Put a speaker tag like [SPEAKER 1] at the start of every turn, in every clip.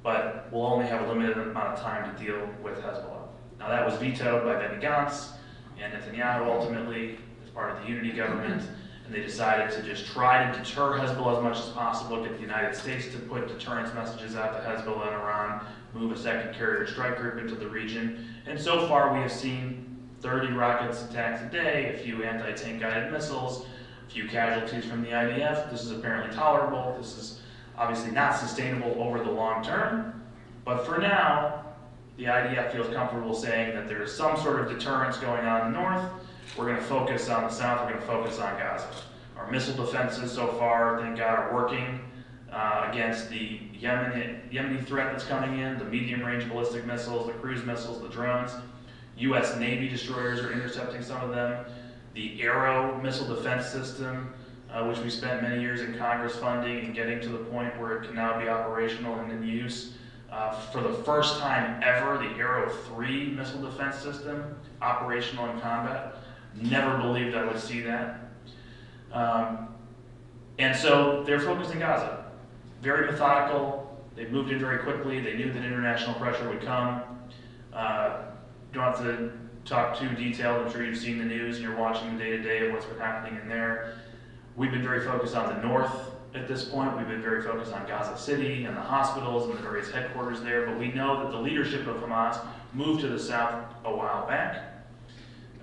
[SPEAKER 1] but we'll only have a limited amount of time to deal with Hezbollah. Now that was vetoed by Benny Gantz and Netanyahu ultimately as part of the unity government, and they decided to just try to deter Hezbollah as much as possible, get the United States to put deterrence messages out to Hezbollah and Iran, move a second carrier strike group into the region, and so far we have seen 30 rockets attacks a day, a few anti-tank guided missiles, a few casualties from the IDF. This is apparently tolerable. This is obviously not sustainable over the long term, but for now, the IDF feels comfortable saying that there is some sort of deterrence going on in the north. We're going to focus on the south, we're going to focus on Gaza. Our missile defenses so far, thank God, are working against the Yemeni threat that's coming in, the medium-range ballistic missiles, the cruise missiles, the drones. U.S. Navy destroyers are intercepting some of them. The Arrow missile defense system, which we spent many years in Congress funding and getting to the point where it can now be operational and in use. For the first time ever, the Arrow 3 missile defense system, operational in combat. Never believed I would see that. And so they're focused in Gaza. Very methodical. They moved in very quickly. They knew that international pressure would come. Don't have to talk too detailed. I'm sure you've seen the news and you're watching the day-to-day of what's been happening in there. We've been very focused on the north at this point. We've been very focused on Gaza City and the hospitals and the various headquarters there, but we know that the leadership of Hamas moved to the south a while back.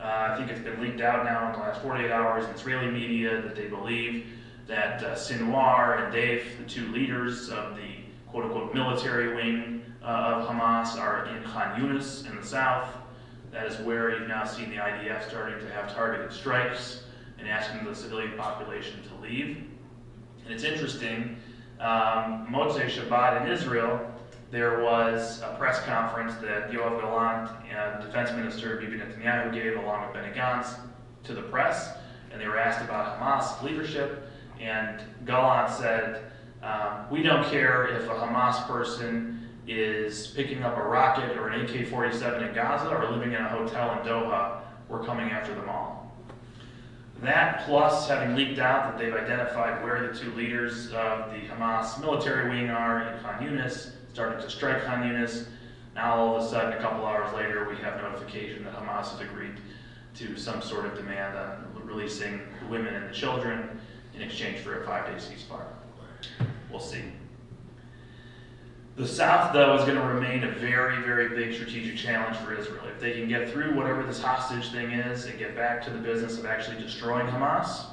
[SPEAKER 1] I think it's been leaked out now in the last 48 hours in Israeli media that they believe that Sinwar and Deif, the two leaders of the quote-unquote military wing of Hamas, are in Khan Yunis in the south. That is where you've now seen the IDF starting to have targeted strikes and asking the civilian population to leave. And it's interesting, Motzei Shabbat in Israel, there was a press conference that Yoav Gallant, Defense Minister Bibi Netanyahu, gave along with Benny Gantz to the press, and they were asked about Hamas leadership, and Gallant said, we don't care if a Hamas person is picking up a rocket or an AK-47 in Gaza or living in a hotel in Doha, we're coming after them all. That plus having leaked out that they've identified where the two leaders of the Hamas military wing are in Khan Yunis, starting to strike Khan Yunis. Now all of a sudden, a couple hours later, we have notification that Hamas has agreed to some sort of demand on releasing the women and the children in exchange for a 5-day ceasefire. We'll see. The South, though, is going to remain a very, very big strategic challenge for Israel. If they can get through whatever this hostage thing is and get back to the business of actually destroying Hamas,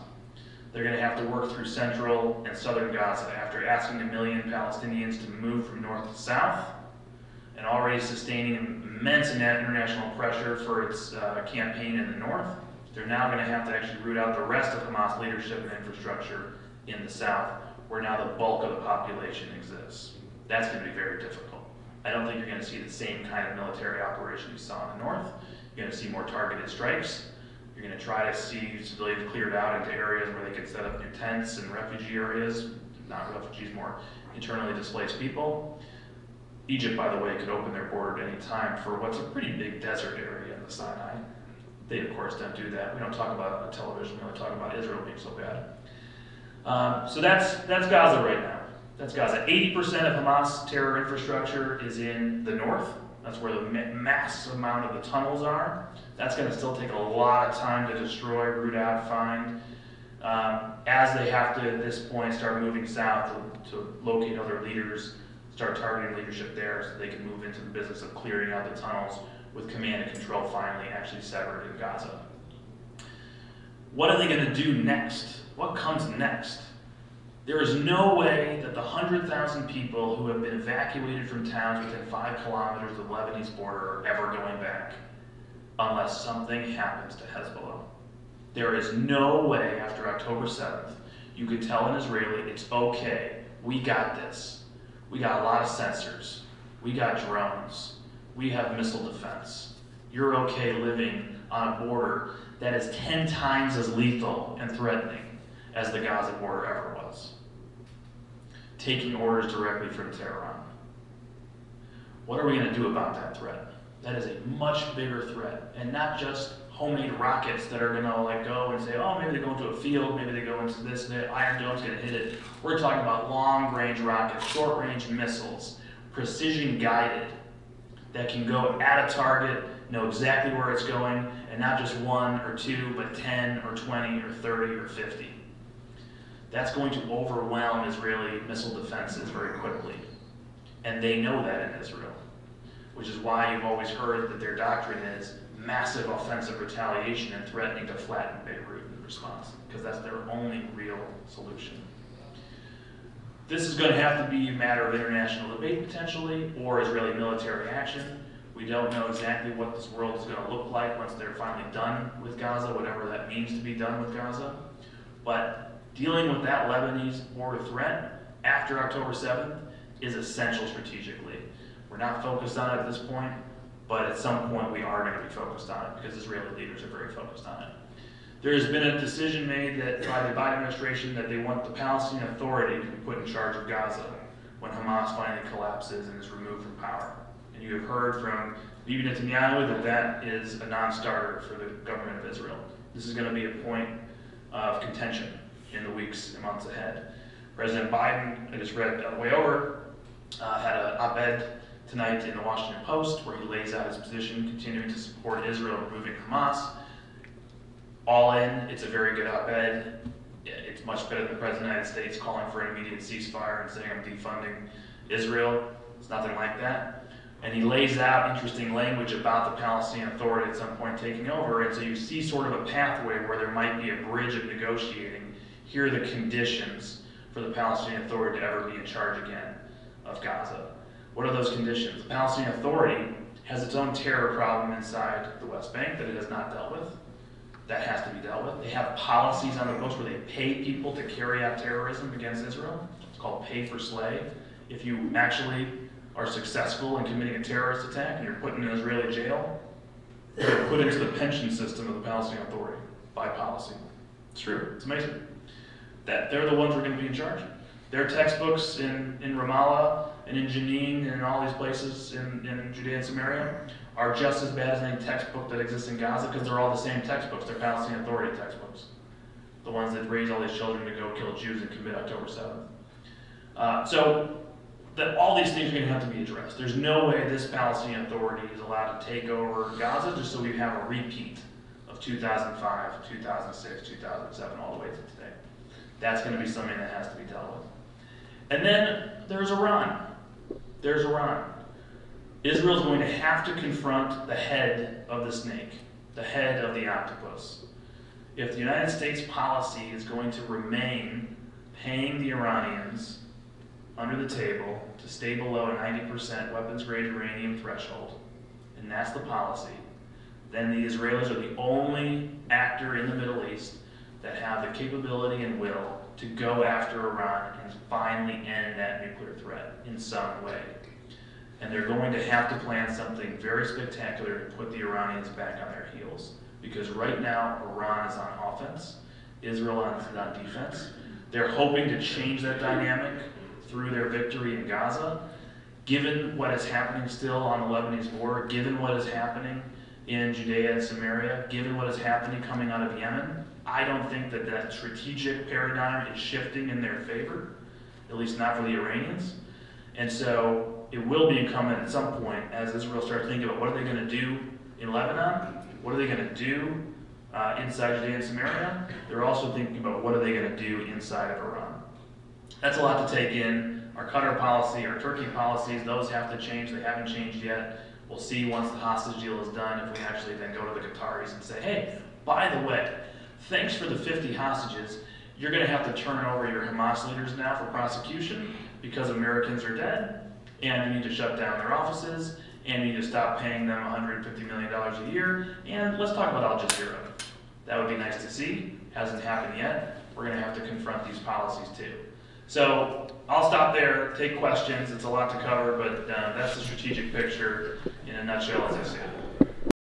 [SPEAKER 1] they're going to have to work through central and southern Gaza after asking 1 million Palestinians to move from north to south and already sustaining immense international pressure for its campaign in the north. They're now going to have to actually root out the rest of Hamas leadership and infrastructure in the south, where now the bulk of the population exists. That's going to be very difficult. I don't think you're going to see the same kind of military operation you saw in the north. You're going to see more targeted strikes. You're going to try to see civilians cleared out into areas where they can set up new tents and refugee areas, not refugees, more internally displaced people. Egypt, by the way, could open their border at any time for what's a pretty big desert area in the Sinai. They, of course, don't do that. We don't talk about it on television. We only talk about Israel being so bad. So that's Gaza right now. That's Gaza. 80% of Hamas terror infrastructure is in the north. That's where the massive amount of the tunnels are. That's going to still take a lot of time to destroy, root out, find. As they have to, at this point, start moving south to locate other leaders, start targeting leadership there so they can move into the business of clearing out the tunnels with command and control finally actually severed in Gaza. What are they going to do next? What comes next? There is no way that the 100,000 people who have been evacuated from towns within 5 kilometers of the Lebanese border are ever going back unless something happens to Hezbollah. There is no way after October 7th you could tell an Israeli, it's okay, we got this. We got a lot of sensors. We got drones. We have missile defense. You're okay living on a border that is 10 times as lethal and threatening as the Gaza border ever was. Taking orders directly from Tehran. What are we going to do about that threat? That is a much bigger threat, and not just homemade rockets that are going to go and say, oh, maybe they go into a field, maybe they go into this, and Iron Dome's going to hit it. We're talking about long-range rockets, short-range missiles, precision guided, that can go at a target, know exactly where it's going, and not just 1 or 2, but 10 or 20 or 30 or 50. That's going to overwhelm Israeli missile defenses very quickly. And they know that in Israel, which is why you've always heard that their doctrine is massive offensive retaliation and threatening to flatten Beirut in response, because that's their only real solution. This is going to have to be a matter of international debate potentially, or Israeli military action. We don't know exactly what this world is going to look like once they're finally done with Gaza, whatever that means to be done with Gaza. But dealing with that Lebanese border threat after October 7th is essential strategically. We're not focused on it at this point, but at some point we are going to be focused on it because Israeli leaders are very focused on it. There has been a decision made that by the Biden administration that they want the Palestinian Authority to be put in charge of Gaza when Hamas finally collapses and is removed from power. And you have heard from Bibi Netanyahu that that is a non-starter for the government of Israel. This is going to be a point of contention in the weeks and months ahead. President Biden, I just read on the way over, had an op-ed tonight in the Washington Post where he lays out his position, continuing to support Israel removing Hamas. All in, it's a very good op-ed. It's much better than the President of the United States calling for an immediate ceasefire and saying I'm defunding Israel. It's nothing like that. And he lays out interesting language about the Palestinian Authority at some point taking over. And so you see sort of a pathway where there might be a bridge of negotiating. Here are the conditions for the Palestinian Authority to ever be in charge again of Gaza. What are those conditions? The Palestinian Authority has its own terror problem inside the West Bank that it has not dealt with. That has to be dealt with. They have policies on the books where they pay people to carry out terrorism against Israel. It's called pay for slay. If you actually are successful in committing a terrorist attack and you're put in an Israeli jail, you're put into the pension system of the Palestinian Authority by policy. It's true. It's amazing. That they're the ones who are going to be in charge. Their textbooks in Ramallah and in Jenin and in all these places in Judea and Samaria are just as bad as any textbook that exists in Gaza because they're all the same textbooks. They're Palestinian Authority textbooks. The ones that raise all these children to go kill Jews and commit October 7th. So all these things are going to have to be addressed. There's no way this Palestinian Authority is allowed to take over Gaza just so we have a repeat of 2005, 2006, 2007, all the way to today. That's going to be something that has to be dealt with. And then there's Iran. There's Iran. Israel's going to have to confront the head of the snake, the head of the octopus. If the United States policy is going to remain paying the Iranians under the table to stay below a 90% weapons-grade uranium threshold, and that's the policy, then the Israelis are the only actor in the Middle East that have the capability and will to go after Iran and finally end that nuclear threat in some way. And they're going to have to plan something very spectacular to put the Iranians back on their heels. Because right now, Iran is on offense, Israel is on defense. They're hoping to change that dynamic through their victory in Gaza. Given what is happening still on the Lebanese border, given what is happening in Judea and Samaria, given what is happening coming out of Yemen, I don't think that that strategic paradigm is shifting in their favor, at least not for the Iranians. And so it will be incumbent at some point as Israel starts thinking about what are they going to do in Lebanon, what are they going to do inside Judea and Samaria. They're also thinking about what are they going to do inside of Iran. That's a lot to take in. Our Qatar policy, our Turkey policies, those have to change. They haven't changed yet. We'll see once the hostage deal is done if we actually then go to the Qataris and say, hey, by the way, thanks for the 50 hostages. You're going to have to turn over your Hamas leaders now for prosecution because Americans are dead, and you need to shut down their offices, and you need to stop paying them $150 million a year, and let's talk about Al Jazeera. That would be nice to see. Hasn't happened yet. We're going to have to confront these policies too. So I'll stop there, take questions. It's a lot to cover, but that's the strategic picture in a nutshell as I see it.